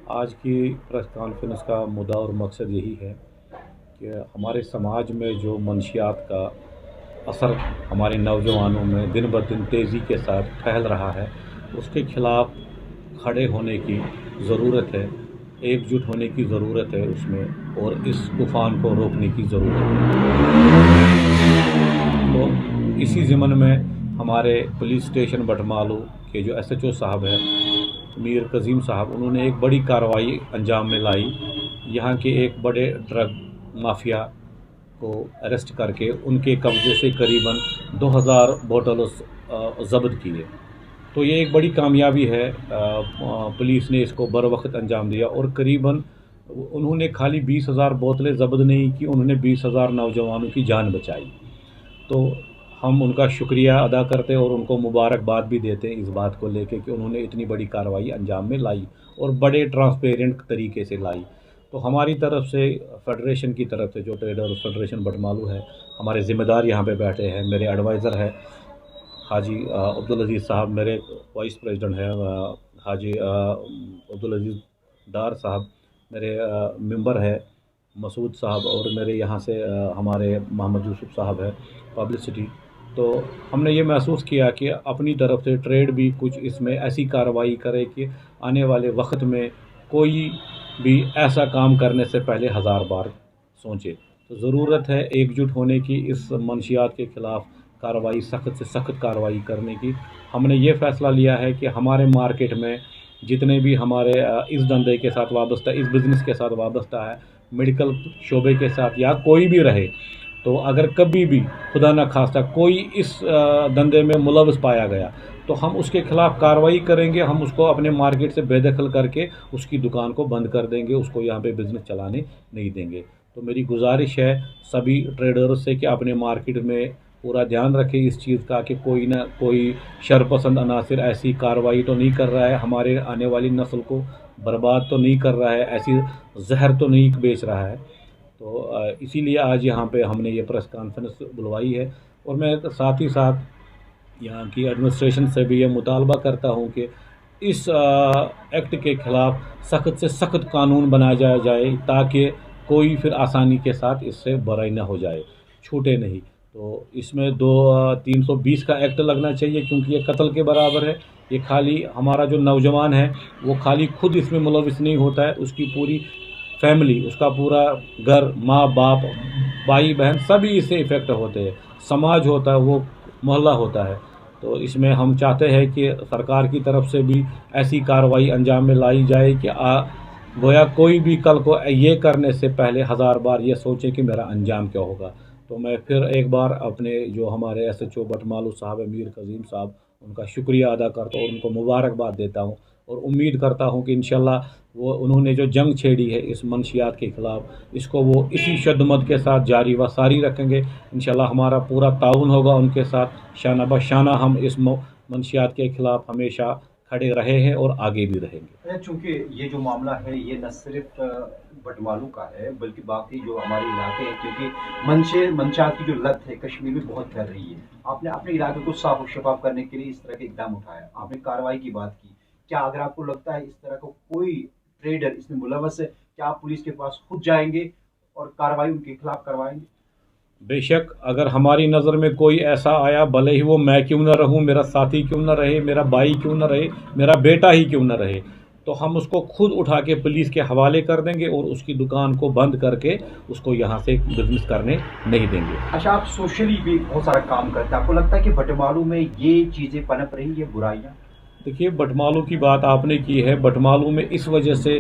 आज की press conference का मुद्दा और मकसद यही है कि हमारे समाज में जो मंशियात का असर हमारे नौजवानों में दिन ब दिन तेज़ी के साथ फैल रहा है, उसके खिलाफ खड़े होने की ज़रूरत है, एकजुट होने की ज़रूरत है उसमें, और इस तूफ़ान को रोकने की ज़रूरत है। तो इसी ज़िम्न में हमारे पुलिस स्टेशन बटमालू के जो एसएचओ साहब हैं, मीर कज़ीम साहब, उन्होंने एक बड़ी कार्रवाई अंजाम में लाई। यहाँ के एक बड़े ड्रग माफिया को अरेस्ट करके उनके कब्ज़े से करीबन 2000 बोतल ज़ब्त किए। तो ये एक बड़ी कामयाबी है। पुलिस ने इसको बर वक्त अंजाम दिया और करीबन उन्होंने खाली 20,000 बोतलें ज़ब्त नहीं की, उन्होंने 20,000 नौजवानों की जान बचाई। तो हम उनका शुक्रिया अदा करते हैं और उनको मुबारकबाद भी देते हैं इस बात को लेके कि उन्होंने इतनी बड़ी कार्रवाई अंजाम में लाई और बड़े ट्रांसपेरेंट तरीके से लाई। तो हमारी तरफ से, फेडरेशन की तरफ से, जो ट्रेडर फेडरेशन बटमालू है, हमारे ज़िम्मेदार यहाँ पे बैठे हैं, मेरे एडवाइज़र है हाजी अब्दुल अज़ीज़ साहब, मेरे वाइस प्रेसिडेंट हैं हाजी अब्दुल अज़ीज़ डार साहब, मेरे मेंबर है मसूद साहब, और मेरे यहाँ से हमारे मोहम्मद यूसुफ साहब है पब्लिसिटी। तो हमने ये महसूस किया कि अपनी तरफ से ट्रेड भी कुछ इसमें ऐसी कार्रवाई करे कि आने वाले वक्त में कोई भी ऐसा काम करने से पहले हज़ार बार सोचे। तो ज़रूरत है एकजुट होने की, इस मंशियात के ख़िलाफ़ कार्रवाई, सख्त से सख्त कार्रवाई करने की। हमने ये फ़ैसला लिया है कि हमारे मार्केट में जितने भी हमारे इस धंधे के साथ वाबस्ता, इस बिज़नेस के साथ वाबस्ता है, मेडिकल शोबे के साथ या कोई भी रहे, तो अगर कभी भी खुदा न खास्ता कोई इस धंधे में मुलव्वस पाया गया तो हम उसके ख़िलाफ़ कार्रवाई करेंगे। हम उसको अपने मार्केट से बेदखल करके उसकी दुकान को बंद कर देंगे, उसको यहाँ पे बिज़नेस चलाने नहीं देंगे। तो मेरी गुजारिश है सभी ट्रेडर्स से कि अपने मार्केट में पूरा ध्यान रखें इस चीज़ का कि कोई ना कोई शरपसंद अनासिर ऐसी कार्रवाई तो नहीं कर रहा है, हमारे आने वाली नस्ल को बर्बाद तो नहीं कर रहा है, ऐसी जहर तो नहीं बेच रहा है। तो इसीलिए आज यहाँ पे हमने ये प्रेस कॉन्फ्रेंस बुलवाई है। और मैं साथ ही साथ यहाँ की एडमिनिस्ट्रेशन से भी ये मुतालबा करता हूँ कि इस एक्ट के ख़िलाफ़ सख्त से सख्त कानून बनाया जाए ताकि कोई फिर आसानी के साथ इससे बरी ना हो जाए, छूटे नहीं। तो इसमें 320 का एक्ट लगना चाहिए क्योंकि ये कत्ल के बराबर है। ये खाली हमारा जो नौजवान है वो खाली खुद इसमें मुलविस नहीं होता है, उसकी पूरी फैमिली, उसका पूरा घर, माँ बाप, भाई बहन सभी इससे इफ़ेक्ट होते हैं, समाज होता है, वो मोहल्ला होता है। तो इसमें हम चाहते हैं कि सरकार की तरफ से भी ऐसी कार्रवाई अंजाम में लाई जाए कि गोया कोई भी कल को ये करने से पहले हज़ार बार ये सोचे कि मेरा अंजाम क्या होगा। तो मैं फिर एक बार अपने जो हमारे एसएचओ बटमालू साहब है, मीर कज़ीम साहब, उनका शुक्रिया अदा करता हूँ और उनको मुबारकबाद देता हूँ और उम्मीद करता हूँ कि इंशाल्लाह वो उन्होंने जो जंग छेड़ी है इस मंशियात के ख़िलाफ़, इसको वो इसी शद्दमत के साथ जारी व सारी रखेंगे। इंशाल्लाह हमारा पूरा ताउन होगा उनके साथ, शाना बशाना हम इस मंशियात के ख़िलाफ़ हमेशा खड़े रहे हैं और आगे भी रहेंगे। चूँकि ये जो मामला है ये न सिर्फ बटमालू का है बल्कि बाकी जो हमारे इलाके हैं, क्योंकि मंशात की जो लत है कश्मीर में बहुत फैल रही है। आपने अपने इलाके को साफ और शफाफ करने के लिए इस तरह के इकदाम उठाया, आपने कार्रवाई की बात की। क्या अगर आपको लगता है इस तरह का कोई ट्रेडर इसमें मुलव्वस है, क्या आप पुलिस के पास खुद जाएंगे और कार्रवाई उनके खिलाफ करवाएंगे? बेशक, अगर हमारी नज़र में कोई ऐसा आया, भले ही वो मैं क्यों ना रहूं, मेरा साथी क्यों ना रहे, मेरा भाई क्यों ना रहे, मेरा बेटा ही क्यों ना रहे, तो हम उसको खुद उठा के पुलिस के हवाले कर देंगे और उसकी दुकान को बंद करके उसको यहाँ से बिजनेस करने नहीं देंगे। अच्छा, आप सोशली भी बहुत सारा काम करते हैं, आपको लगता है कि बटमालू में ये चीज़ें पनप रही, ये बुराइयाँ? देखिए, बटमालू की बात आपने की है, बटमालू में इस वजह से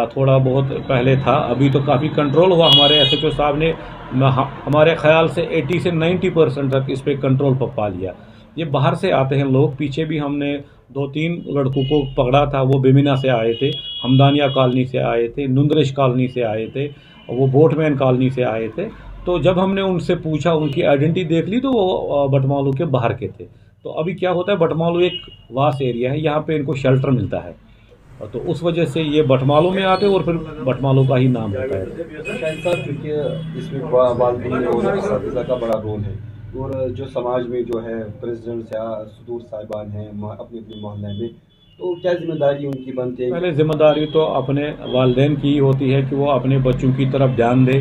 थोड़ा बहुत पहले था, अभी तो काफ़ी कंट्रोल हुआ। हमारे एसएचओ साहब ने हमारे ख्याल से 80 से 90% तक इस पर कंट्रोल पा लिया। ये बाहर से आते हैं लोग, पीछे भी हमने 2-3 लड़कों को पकड़ा था, वो बेमिना से आए थे, हमदानिया कॉलोनी से आए थे, नुंदरिश कॉलोनी से आए थे, वो बोटमैन कॉलोनी से आए थे। तो जब हमने उनसे पूछा, उनकी आइडेंटिटी देख ली, तो वो बटमालू के बाहर के थे। तो अभी क्या होता है, बटमालू एक वास एरिया है, यहाँ पे इनको शेल्टर मिलता है, तो उस वजह से ये बटमालू में आते हैं और फिर बटमालू का ही नाम होता है। शाहिद साहब, चूँकि इसमें वालिदैन और असातिज़ा का बड़ा रोल है और जो समाज में जो है प्रेसिडेंट्स या सदूर साहिबान हैं अपने अपने मोहल्ले में, तो क्या जिम्मेदारी उनकी बनती है? पहले ज़िम्मेदारी तो अपने वालिदैन की ही होती है कि वो अपने बच्चों की तरफ ध्यान दे,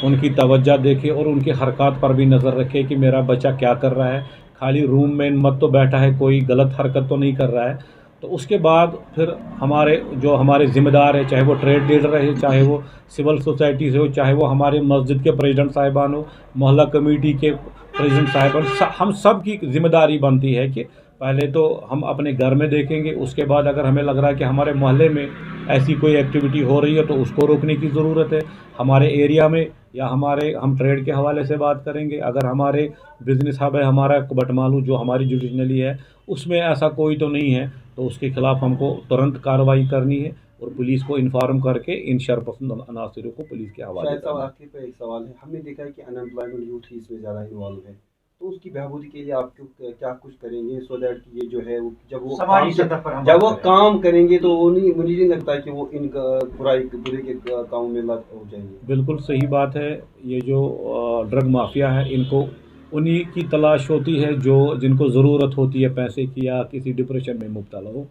उनकी तवज्जो देखे और उनकी हरकत पर भी नज़र रखे कि मेरा बच्चा क्या कर रहा है। खाली रूम में मत तो बैठा है, कोई गलत हरकत तो नहीं कर रहा है। तो उसके बाद फिर हमारे ज़िम्मेदार है, चाहे वो ट्रेड लीडर है, चाहे वो सिविल सोसाइटी से हो, चाहे वो हमारे मस्जिद के प्रेसिडेंट साहिबान हो, मोहल्ला कमेटी के प्रेसिडेंट साहिबान, हम सब की ज़िम्मेदारी बनती है कि पहले तो हम अपने घर में देखेंगे, उसके बाद अगर हमें लग रहा है कि हमारे मोहल्ले में ऐसी कोई एक्टिविटी हो रही है तो उसको रोकने की ज़रूरत है। हमारे एरिया में या हम ट्रेड के हवाले से बात करेंगे, अगर हमारे बिज़नेस हब है, हमारा बटमालू जो हमारी जुडिशनली है, उसमें ऐसा कोई तो नहीं है, तो उसके ख़िलाफ़ हमको तुरंत कार्रवाई करनी है और पुलिस को इन्फॉर्म करके इन शरपसंद अनासरों को पुलिस के हवाले शायद करना है। आखिर पे एक सवाल है, हमने देखा है कि अनएम्प्लॉयमेंट यूथ ही इसमें ज़्यादा इन्वॉल्व है, तो उसकी बहबूदी के लिए आप क्या कुछ करेंगे सो दैट कि ये जो है वो समाजी सतह पर हम जब वो बात करें। काम करेंगे तो वो नहीं, मुझे नहीं लगता कि वो इन बुरे के कामों में लग हो जाएंगे। बिल्कुल सही बात है। ये जो ड्रग माफिया है, इनको उन्हीं की तलाश होती है जो जिनको ज़रूरत होती है पैसे की या किसी डिप्रेशन में मुब्तला हो।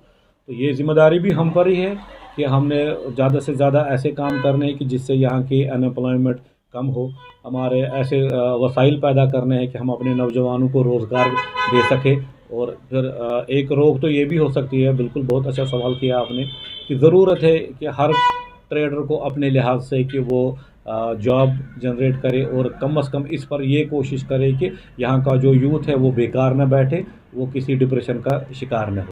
तो ये ज़िम्मेदारी भी हम पर ही है कि हमने ज़्यादा से ज़्यादा ऐसे काम करने हैं कि जिससे यहाँ की अनएम्प्लॉयमेंट कम हो। हमारे ऐसे वसाइल पैदा करने हैं कि हम अपने नौजवानों को रोज़गार दे सकें। और फिर एक रोक तो ये भी हो सकती है, बिल्कुल बहुत अच्छा सवाल किया आपने, कि ज़रूरत है कि हर ट्रेडर को अपने लिहाज से कि वो जॉब जनरेट करे और कम से कम इस पर ये कोशिश करे कि यहाँ का जो यूथ है वो बेकार न बैठे, वो किसी डिप्रेशन का शिकार न हो।